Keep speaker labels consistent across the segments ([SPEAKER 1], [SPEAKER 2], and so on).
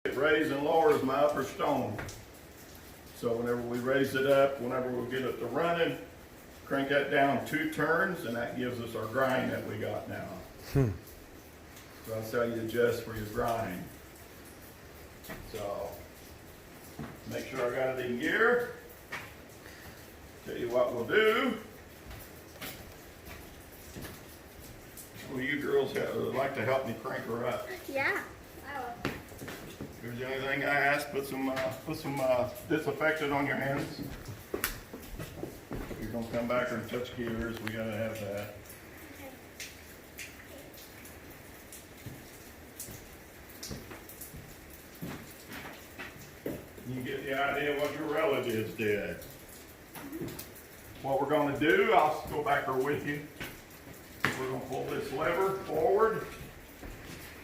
[SPEAKER 1] It raises and lowers my upper stone. So whenever we raise it up, whenever we get it to running, crank that down 2 turns, and that gives us our grind that we got now. So that's how you adjust for your grind. So make sure I got it in gear. Tell you what we'll do. Well, you girls would like to help me crank her up.
[SPEAKER 2] Yeah, I will.
[SPEAKER 1] If there's anything I ask, put some disinfectant on your hands. If you're gonna come back and touch gears, we gotta have that. You get the idea what your relatives did. What we're gonna do, I'll go back there with you. We're gonna pull this lever forward,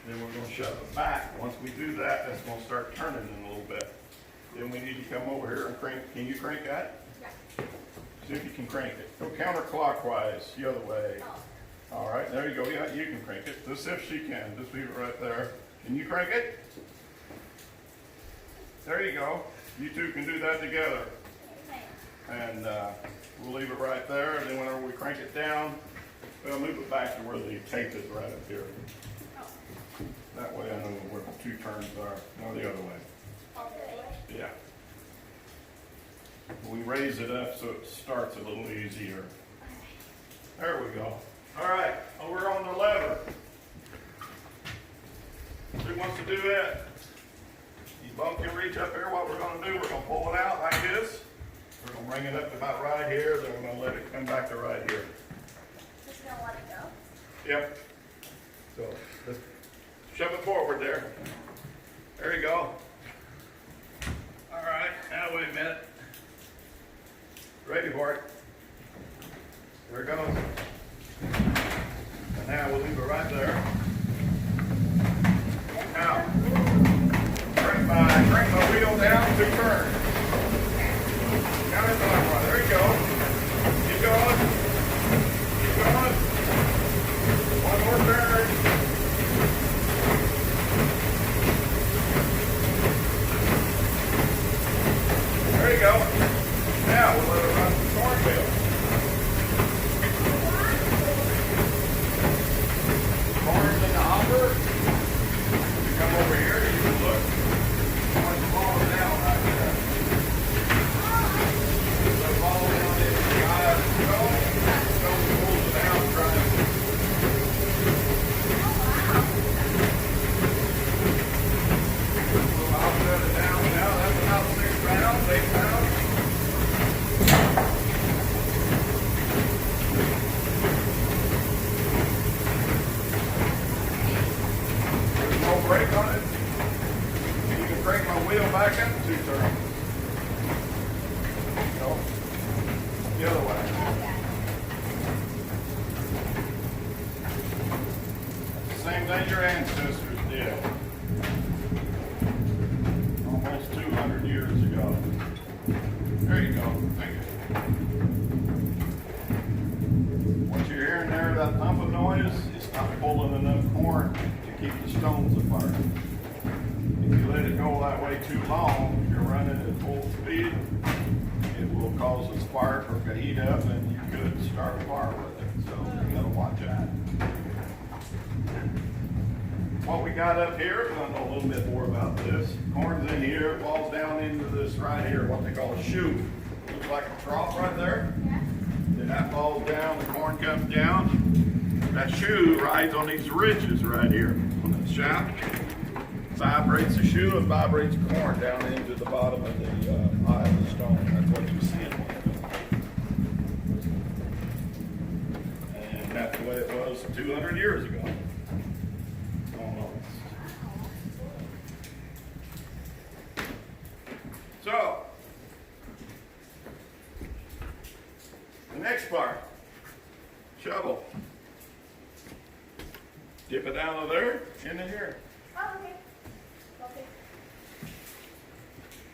[SPEAKER 1] then we're gonna shove it back. Once we do that, that's gonna start turning in a little bit. Then we need to come over here and crank. Can you crank that?
[SPEAKER 2] Yeah.
[SPEAKER 1] See if you can crank it. Go counterclockwise, the other way. All right, there you go. Yeah, you can crank it. Just if she can. Just leave it right there. Can you crank it? There you go. You two can do that together. And we'll leave it right there. And then whenever we crank it down, we'll move it back to where the tape is right up here. That way I know where the 2 turns are. No, the other way. Yeah. We raise it up so it starts a little easier. There we go. All right, over on the lever. Who wants to do that? You both can reach up here. What we're going to do, we're going to pull it out like this. We're going to bring it up to about right here. Then we're going to let it come back to right here.
[SPEAKER 2] Just gonna let it go.
[SPEAKER 1] Yep. So let's shove it forward there. There you go. All right, now wait a minute. Ready for it. There it goes. And now we'll leave it right there. Now, crank my wheel down 2 turns. Counterclockwise. There you go. Keep going. Keep going. 1 more turn. There you go. Now we'll let it run the cornfield. Corn's in the hopper. You come over here, you can look. Corn's falling down right there. So fall down in the eye of the stone. Stone pulls it down, trying to. I'll set it down now. That's about 6 pounds, 8 pounds. There's no brake on it. You can crank my wheel back up 2 turns. No. The other way. Same thing your ancestors did. Almost 200 years ago. There you go. Thank you. What you're hearing there, that thumping noise, it's not pulling enough corn to keep the stones apart. If you let it go that way too long, if you're running at full speed, it will cause a spark or a heat up, and you could start a fire with it. So you gotta watch that. What we got up here, I know a little bit more about this. Corn's in here, it falls down into this right here, what they call a chute. Looks like a trough right there. Then that falls down, the corn comes down. That shoe rides on these ridges right here on the shaft. Vibrates the shoe and vibrates corn down into the bottom of the eye of the stone. That's what you see in there. And that's the way it was 200 years ago. Almost. So, the next part, shovel. Dip it out of there into here.
[SPEAKER 2] Oh, okay. Okay.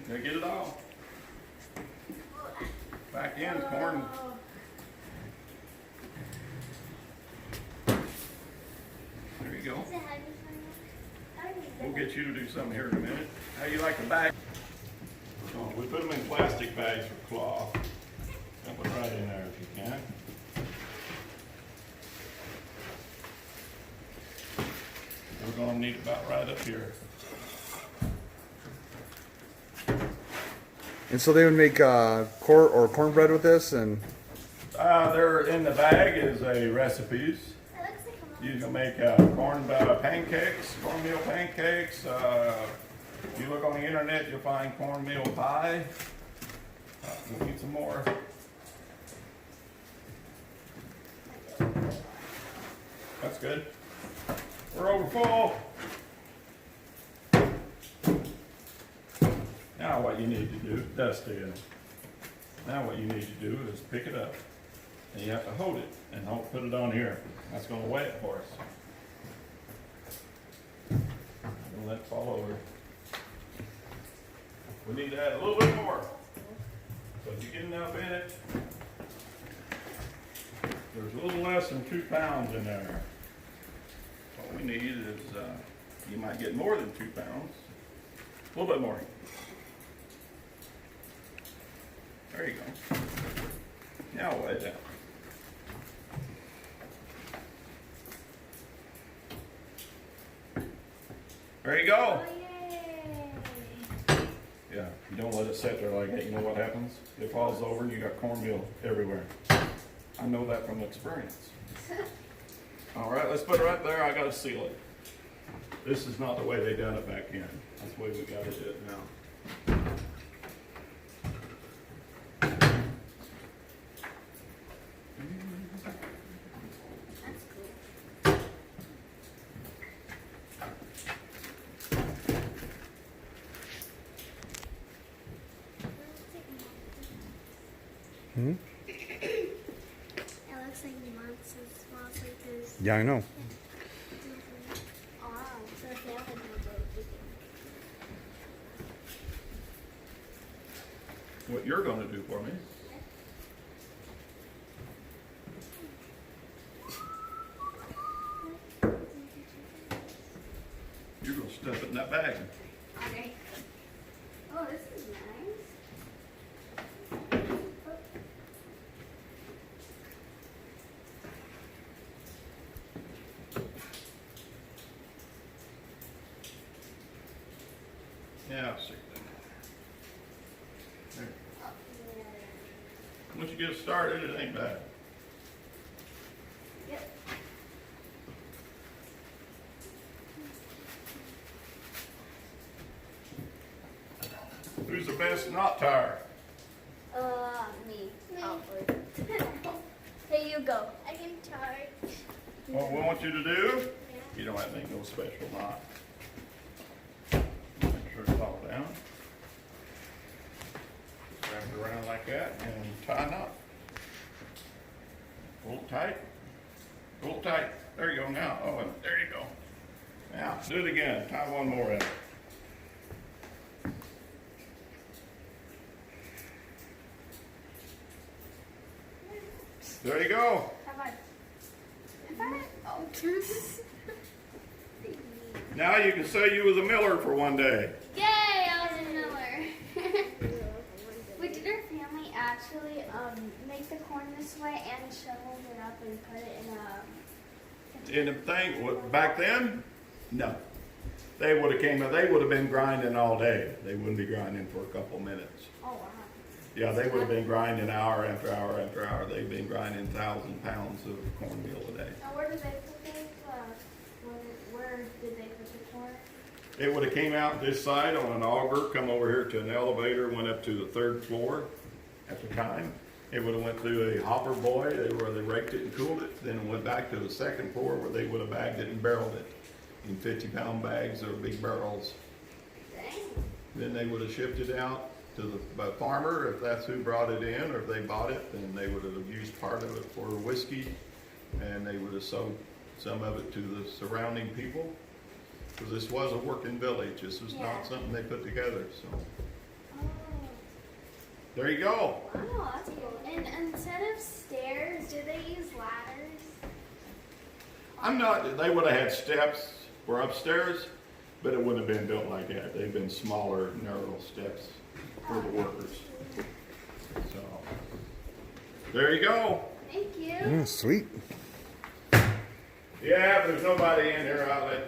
[SPEAKER 1] Now get it all. Back in, corn. There you go.
[SPEAKER 2] Is it heavy for you?
[SPEAKER 1] We'll get you you to do something here in a minute. How you like the bag? Oh, we put them in plastic bags for cloth. Dump it right in there if you can. We're gonna need about right up here.
[SPEAKER 3] And so they would make cornbread with this, and
[SPEAKER 1] There in the bag is a recipes.
[SPEAKER 2] It looks like a
[SPEAKER 1] You can make pancakes, cornmeal pancakes. If you look on the internet, you'll find cornmeal pie. We'll need some more. That's good. We're over full. Now what you need to do, dust it. Now what you need to do is pick it up. And you have to hold it and put it on here. That's going to weigh it for us. We'll let it fall over. We need to add a little bit more. So if you get enough in it, there's a little less than 2 pounds in there. What we need is, you might get more than 2 pounds. A little bit more. There you go. Now weigh it down. There you go.
[SPEAKER 2] Oh, yay.
[SPEAKER 1] Yeah, you don't let it sit there like that. You know what happens? It falls over and you got cornmeal everywhere. I know that from experience. All right, let's put it right there. I got to seal it. This is not the way they done it back in. That's the way we got to do it now.
[SPEAKER 2] That's cool.
[SPEAKER 3] hmm?
[SPEAKER 2] It looks like monsters, smells like this.
[SPEAKER 3] Yeah, I know.
[SPEAKER 2] Oh, so if they have a
[SPEAKER 1] What you're going to do for me? You're going to stuff it in that bag.
[SPEAKER 2] Okay. Oh, this is nice.
[SPEAKER 1] Yeah, I'll see. There. Once you get started, it ain't bad.
[SPEAKER 2] Yep.
[SPEAKER 1] Who's the best knot tire?
[SPEAKER 2] Me. Probably. Here you go. I can charge.
[SPEAKER 1] What we want you to do, you don't have to make no special knot. Make sure it's all down. Wrap it around like that and tie a knot. Pull it tight. Pull it tight. There you go now. Oh, and there you go. Now, do it again. Tie one more in. There you go.
[SPEAKER 2] Have I? Oh.
[SPEAKER 1] Now you can say you was a miller for one day.
[SPEAKER 2] Yay! I was a miller. Wait, did our family actually make the corn this way and shoveled it up and put it in a?
[SPEAKER 1] In the thing, back then, no. They would have been grinding all day. They wouldn't be grinding for a couple minutes.
[SPEAKER 2] Oh wow.
[SPEAKER 1] Yeah, they would have been grinding hour after hour after hour. They've been grinding 1,000 pounds of cornmeal a day.
[SPEAKER 2] Now where did they put these? Where did they put the corn?
[SPEAKER 1] It would have came out this side on an auger, come over here to an elevator, went up to the 3rd floor at the time. It would have went through a hopper boy where they raked it and cooled it. Then it went back to the 2nd floor where they would have bagged it and barreled it in 50-pound bags or big barrels.
[SPEAKER 2] Dang.
[SPEAKER 1] Then they would have shipped it out to the farmer, if that's who brought it in, or if they bought it, then they would have used part of it for whiskey, and they would have sold some of it to the surrounding people. Because this was a working village. This was not something they put together. So
[SPEAKER 2] Oh.
[SPEAKER 1] there you go.
[SPEAKER 2] Wow, that's cool. And instead of stairs, do they use ladders?
[SPEAKER 1] They would have had steps for upstairs, but it wouldn't have been built like that. They've been smaller, narrow steps for the workers. So, there you go.
[SPEAKER 2] Thank you.
[SPEAKER 3] Sweet.
[SPEAKER 1] Yeah, if there's nobody in here, I'll let